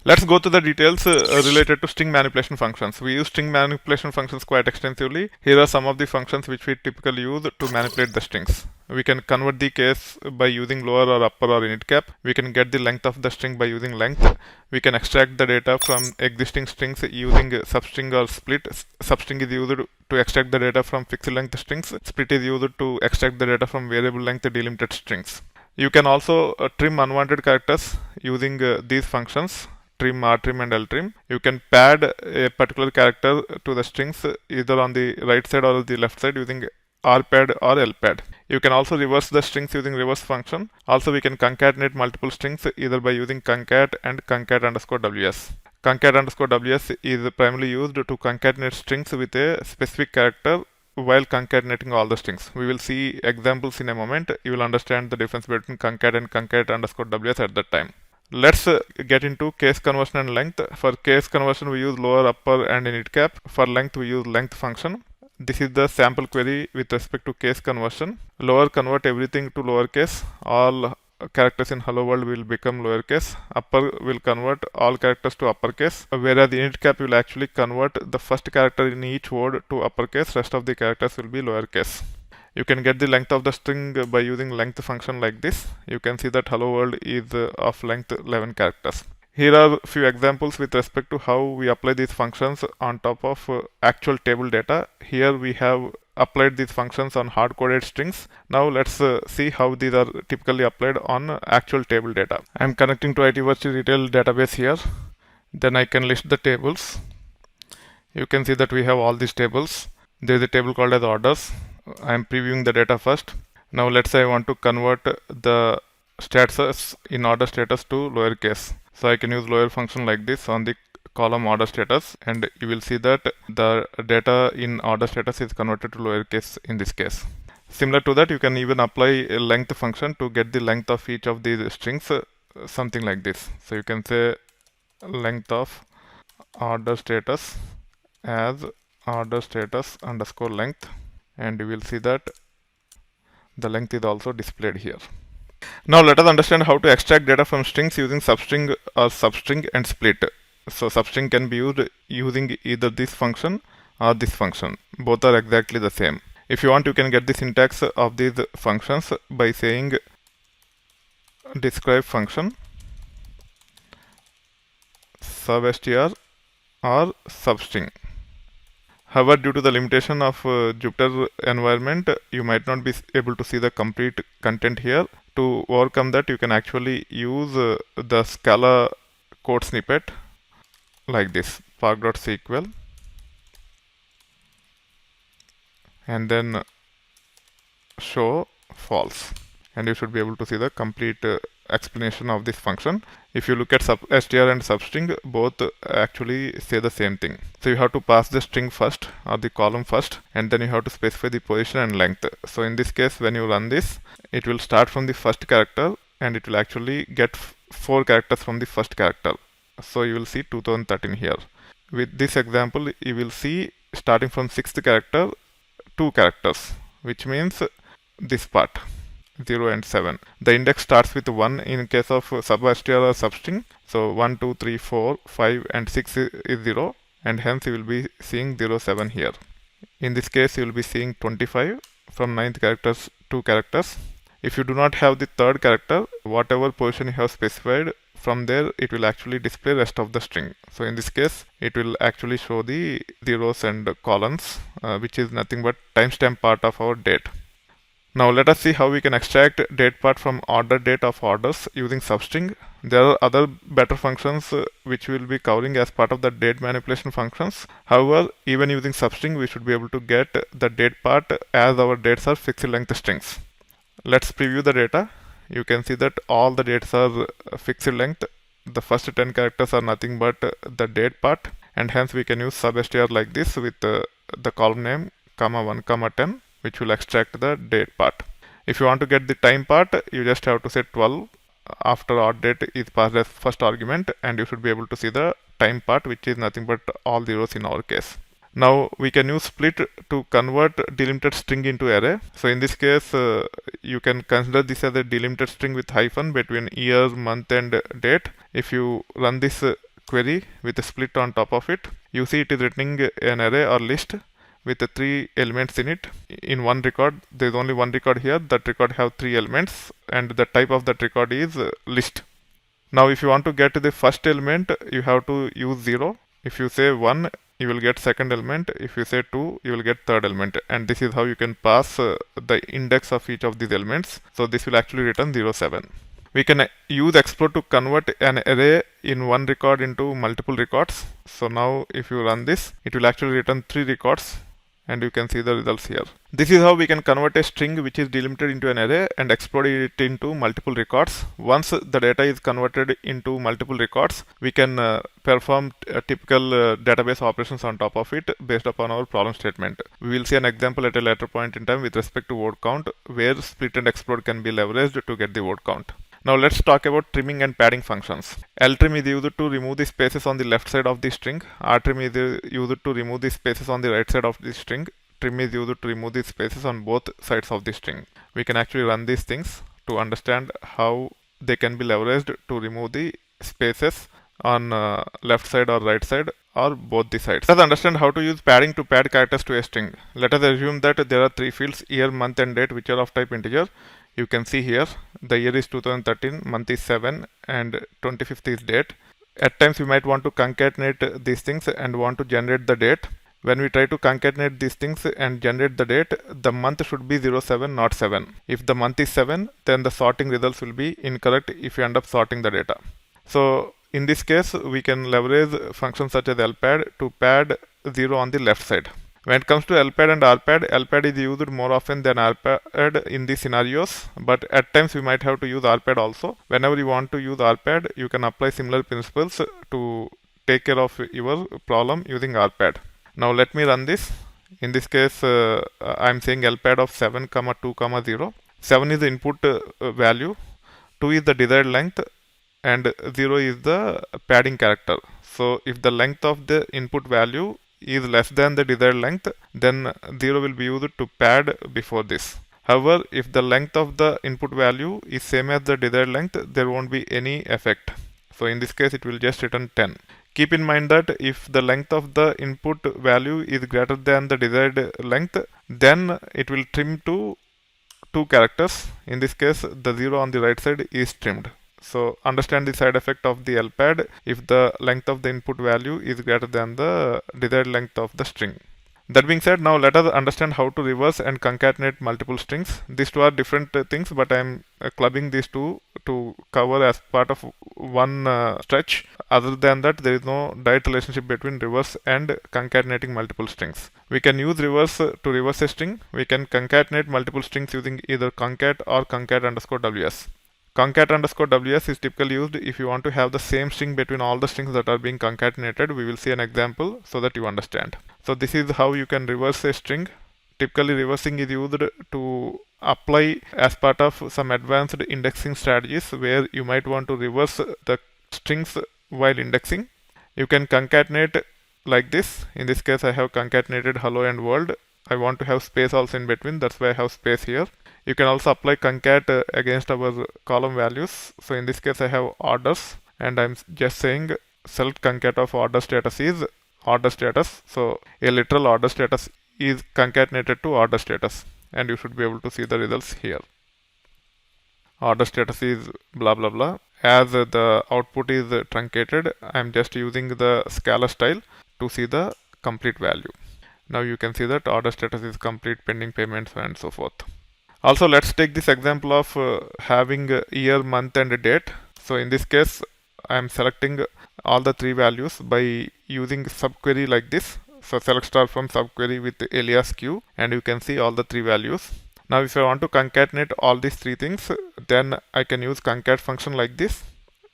Let's go to the details related to string manipulation functions. We use string manipulation functions quite extensively. Here are some of the functions which we typically use to manipulate the strings. We can convert the case by using lower or upper or init cap. We can get the length of the string by using length. We can extract the data from existing strings using substring or split. Substring is used to extract the data from fixed length strings. Split is used to extract the data from variable length delimited strings. You can also trim unwanted characters using these functions. Trim, rtrim and ltrim. You can pad a particular character to the strings either on the right side or the left side using rpad or lpad. You can also reverse the strings using reverse function. Also, we can concatenate multiple strings either by using concat and concat_ws. Concat_ws is primarily used to concatenate strings with a specific character while concatenating all the strings. We will see examples in a moment. You will understand the difference between concat and concat_ws at that time. Let's get into case conversion and length. For case conversion, we use lower, upper, and init cap. For length, we use length function. This is the sample query with respect to case conversion. Lower, convert everything to lowercase. All characters in hello world will become lowercase. Upper will convert all characters to uppercase, whereas init cap will actually convert the first character in each word to uppercase. Rest of the characters will be lowercase. You can get the length of the string by using length function like this. You can see that hello world is of length 11 characters. Here are a few examples with respect to how we apply these functions on top of actual table data. Here we have applied these functions on hard-coded strings. Now let's see how these are typically applied on actual table data. I am connecting to itversity retail database here. Then I can list the tables. You can see that we have all these tables. There is a table called as orders. I am previewing the data first. Now let's say I want to convert the status in order status to lowercase. So I can use lower function like this on the column order status, and you will see that the data in order status is converted to lowercase in this case. Similar to that, you can even apply a length function to get the length of each of these strings, something like this. So you can say length of order status as order status underscore length, and you will see that the length is also displayed here. Now let us understand how to extract data from strings using substring or substring and split. So substring can be used using either this function or this function. Both are exactly the same. If you want, you can get the syntax of these functions by saying describe function substr or substring. However, due to the limitation of Jupyter environment, you might not be able to see the complete content here. To overcome that, you can actually use the Scala code snippet like this, park.sql, and then show false, and you should be able to see the complete explanation of this function. If you look at str and substring, both actually say the same thing. So you have to pass the string first or the column first, and then you have to specify the position and length. So in this case, when you run this, it will start from the first character and it will actually get 4 characters from the first character. So you will see 2013 here. With this example, you will see starting from 6th character 2 characters, which means this part 0 and 7. The index starts with 1 in case of substr or substring. So 1, 2, 3, 4, 5 and 6 is 0, and hence you will be seeing 0, 7 here. In this case, you will be seeing 25 from 9th characters 2 characters. If you do not have the 3rd character, whatever position you have specified, from there it will actually display rest of the string. So in this case, it will actually show the zeros and columns, which is nothing but timestamp part of our date. Now let us see how we can extract date part from order date of orders using substring. There are other better functions which we will be covering as part of the date manipulation functions. However, even using substring, we should be able to get the date part as our dates are fixed length strings. Let's preview the data. You can see that all the dates are fixed length. The first 10 characters are nothing but the date part, and hence we can use substr like this with the column name comma 1 comma 10, which will extract the date part. If you want to get the time part, you just have to say 12 after odd date is passed as first argument, and you should be able to see the time part, which is nothing but all zeros in our case. Now we can use split to convert delimited string into array. So in this case, you can consider this as a delimited string with hyphen between year, month and date. If you run this query with a split on top of it. You see it is returning an array or list with 3 elements in it. In one record, there is only one record here. That record have 3 elements, and the type of that record is list. Now if you want to get the first element, you have to use 0. If you say 1, you will get second element. If you say 2, you will get third element. And this is how you can pass the index of each of these elements. So this will actually return 0, 7. We can use explore to convert an array in one record into multiple records. So now if you run this, it will actually return 3 records, and you can see the results here. This is how we can convert a string which is delimited into an array and exploit it into multiple records. Once the data is converted into multiple records, we can perform typical database operations on top of it based upon our problem statement. We will see an example at a later point in time with respect to word count, where split and explode can be leveraged to get the word count. Now let's talk about trimming and padding functions. Ltrim is used to remove the spaces on the left side of the string. Rtrim is used to remove the spaces on the right side of the string. Trim is used to remove the spaces on both sides of the string. We can actually run these things to understand how they can be leveraged to remove the spaces on left side or right side or both the sides. Let us understand how to use padding to pad characters to a string. Let us assume that there are 3 fields, year, month and date, which are of type integer. You can see here the year is 2013, month is 7 and 25th is date. At times we might want to concatenate these things and want to generate the date. When we try to concatenate these things and generate the date, the month should be 07, not 7. If the month is 7, then the sorting results will be incorrect if you end up sorting the data. So in this case, we can leverage functions such as lpad to pad 0 on the left side. When it comes to lpad and rpad, lpad is used more often than rpad in these scenarios, but at times we might have to use rpad also. Whenever you want to use rpad, you can apply similar principles to take care of your problem using rpad. Now let me run this. In this case, I'm saying lpad of 7, 2, 0. 7 is the input value, 2 is the desired length, and 0 is the padding character. So if the length of the input value is less than the desired length, then 0 will be used to pad before this. However, if the length of the input value is same as the desired length, there won't be any effect. So in this case, it will just return 10. Keep in mind that if the length of the input value is greater than the desired length, then it will trim to 2 characters. In this case, the 0 on the right side is trimmed. So understand the side effect of the lpad if the length of the input value is greater than the desired length of the string. That being said, now let us understand how to reverse and concatenate multiple strings. These two are different things, but I am clubbing these two to cover as part of one stretch. Other than that, there is no direct relationship between reverse and concatenating multiple strings. We can use reverse to reverse a string. We can concatenate multiple strings using either concat or concat_ws. Concat_ws is typically used if you want to have the same string between all the strings that are being concatenated. We will see an example so that you understand. So this is how you can reverse a string. Typically reversing is used to apply as part of some advanced indexing strategies where you might want to reverse the strings while indexing. You can concatenate like this. In this case, I have concatenated hello and world. I want to have space also in between. That's why I have space here. You can also apply concat against our column values. So in this case, I have orders, and I'm just saying select concat of order status is order status. So a literal order status is concatenated to order status, and you should be able to see the results here. Order status is blah blah blah. As the output is truncated, I'm just using the scalar style to see the complete value. Now you can see that order status is complete, pending payments, and so forth. Also, let's take this example of having year, month and date. So in this case, I am selecting all the 3 values by using subquery like this. So select star from subquery with alias q, and you can see all the 3 values. Now if I want to concatenate all these 3 things, then I can use concat function like this.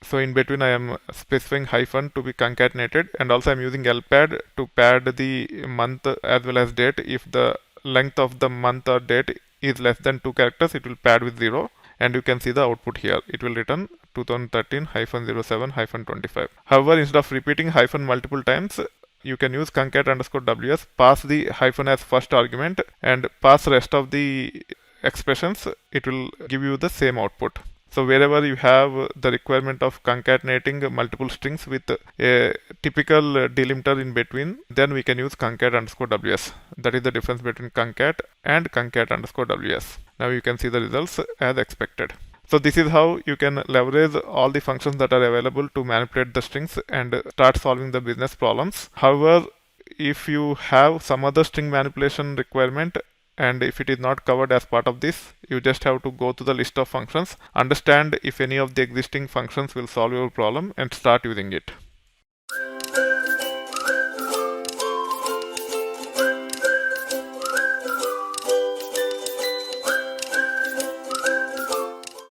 So in between I am specifying hyphen to be concatenated, and also I am using lpad to pad the month as well as date. If the length of the month or date is less than 2 characters, it will pad with 0, and you can see the output here. It will return 2013-07-25. However, instead of repeating hyphen multiple times, you can use concat_ws, pass the hyphen as first argument, and pass rest of the expressions. It will give you the same output. So wherever you have the requirement of concatenating multiple strings with a typical delimiter in between, then we can use concat underscore ws. That is the difference between concat and concat underscore ws. Now you can see the results as expected. So this is how you can leverage all the functions that are available to manipulate the strings and start solving the business problems. However, if you have some other string manipulation requirement, and if it is not covered as part of this, you just have to go to the list of functions, understand if any of the existing functions will solve your problem, and start using it.